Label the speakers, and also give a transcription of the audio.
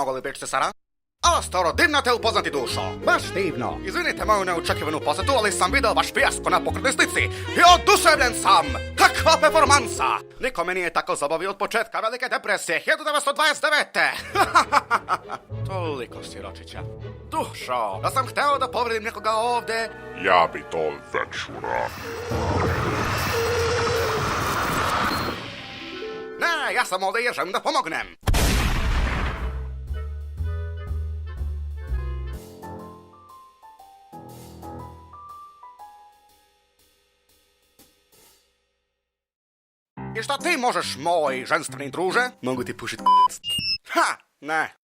Speaker 1: mogo li biti, Sara? A, staro, divnate upoznati dušo.
Speaker 2: Baš divno.
Speaker 1: Izvinite moju neočekivanu posjetu, ali sam video vaš fijasko na pokretnoj slici i oduševljen sam! Kakva performansa! Niko me nije tako zabavio od početka Velike depresije 1929. Toliko siročića. Dušo, da sam hteo da povredim nekoga ovde.
Speaker 3: Ja bi to već uradio.
Speaker 1: Ne, ja sam ovde jer želim da pomognem. I šta ti možeš, moj ženstveni druže? Mogu ti pušit k***c. Ha, ne,